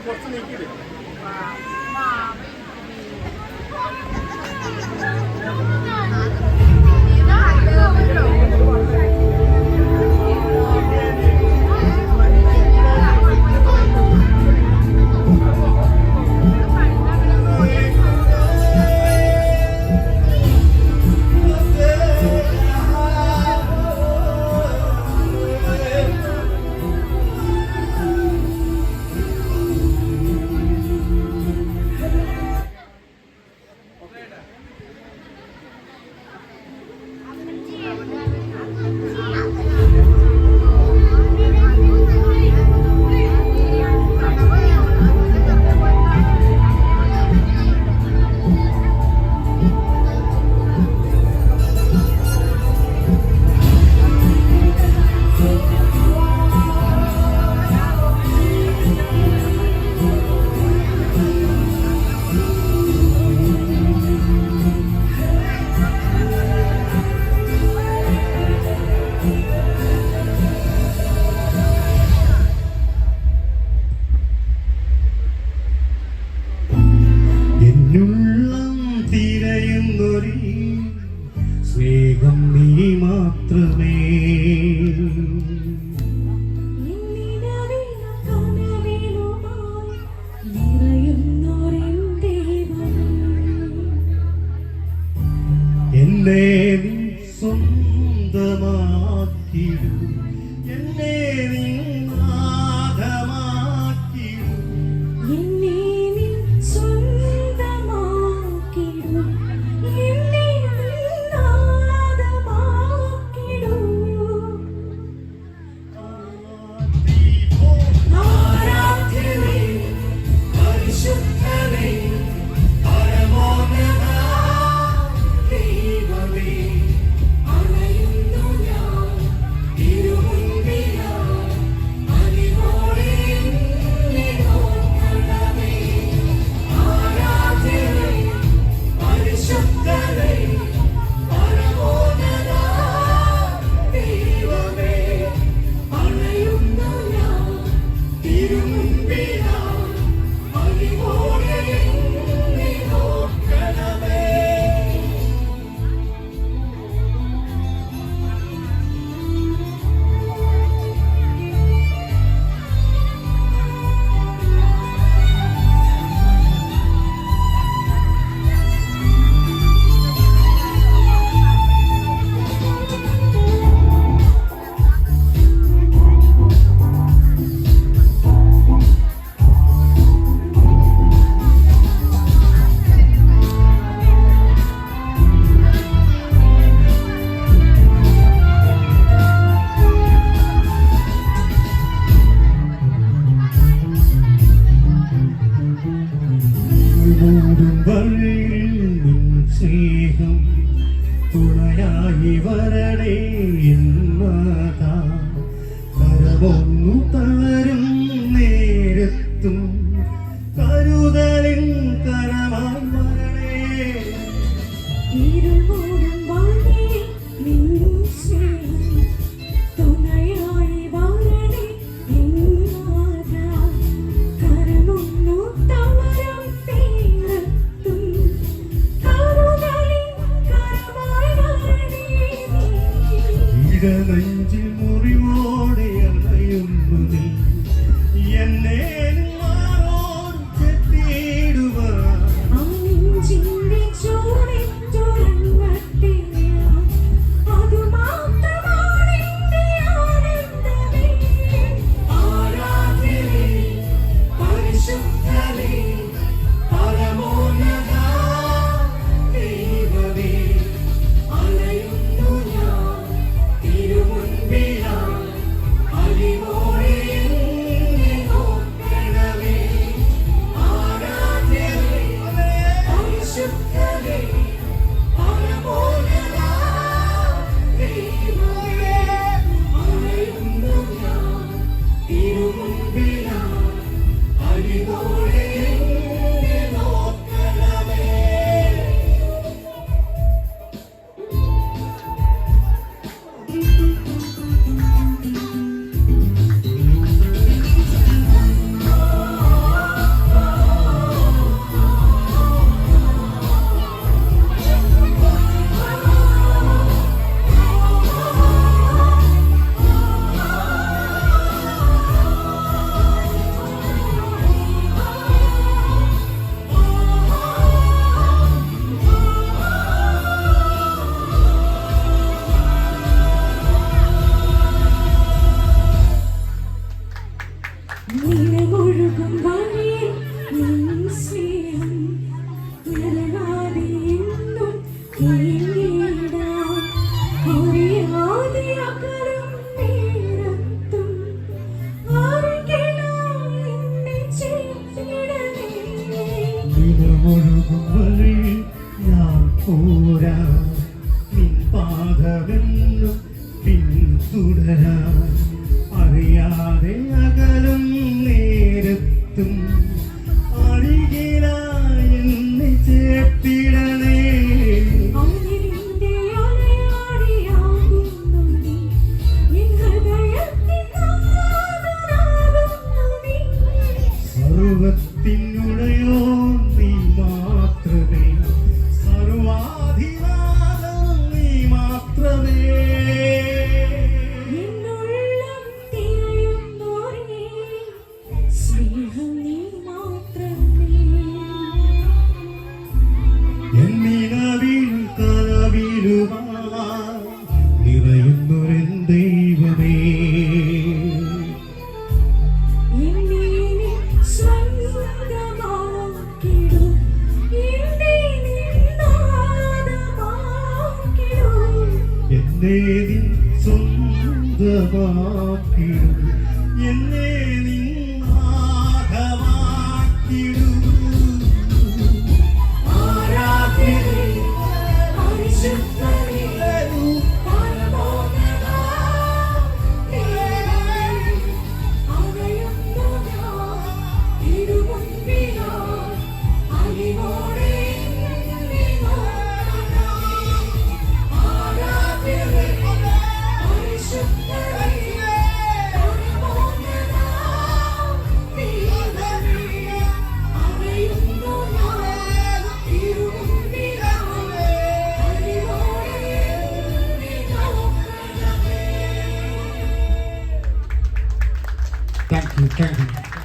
കുറച്ച് നീക്കിയില്ലേ സ്നേഹം നീ മാത്രമേ എന്നെ നീ സ്വന്തമാക്കിടൂ എന്നെ നീ സ്നേഹം തുണയായി വരണേ എന്നതാ കരമൊന്നു തളരും നേരത്തും കരുതലിൻ കരമായി വരണേ നെഞ്ചിൽ മുറിവോടെ അണയുന്നു നീ എന്നെ നിലവൊഴുകും വഴിയിൽ നിൻ സ്നേഹം നിലവാതെ എന്നും നീങ്ങിടാം. അറിയാതെ അകലും നേരത്തും അരികിലായി എന്നെ ചേർത്തിടണേ. നിലവൊഴുകും വഴിയിൽ ഞാൻ പോരാ, നിൻ പാദമെന്നും പിന്തുടരാൻ. അറിയാതെ അകലും നേരത്തും അരികിലായി എന്നെ ചേർത്തിടണേ. അങ്ങിനിന്റെ അലയാഴിയാകുന്നു നീ, എൻ ഹൃദയത്തിൻ നാഥനാകുന്നു നീ. സർവത്തിനുടയോ നീ മാത്രമേ, സർവാധിനാഥൻ നീ മാത്രമേ. എന്നുള്ളം തിരയുന്നോരേ, സ്നേഹം നീ മാത്രമേ. എന്നിനവിലും കനവിലുമായി നിറയുന്നൊരെൻ ദൈവമേ. എന്നെ നീ സ്വന്തമാക്കിടൂ, എന്നെ നീ നാഥമാക്കിടൂ. എന്നെ നീ സ്വന്തമാക്കിടൂ, എന്നെ നീ നാഥമാക്കിടൂ. ആരാധ്യനേ, പരിശുദ്ധനേ, പരമോന്നതനാം ദൈവമേ, അങ്ങയുന്നു ഞാൻ തിരുമുൻപിലായി അലിവോടെ നിന്നെ നോക്കണമേ. ആരാധ്യനേ, പരിശുദ്ധനേ, പരമോന്നതനാം ദൈവമേ, അങ്ങയുന്നു ഞാൻ തിരുമുൻപിലായി അലിവോടെ നിന്നെ നോക്കണമേ. Thank you.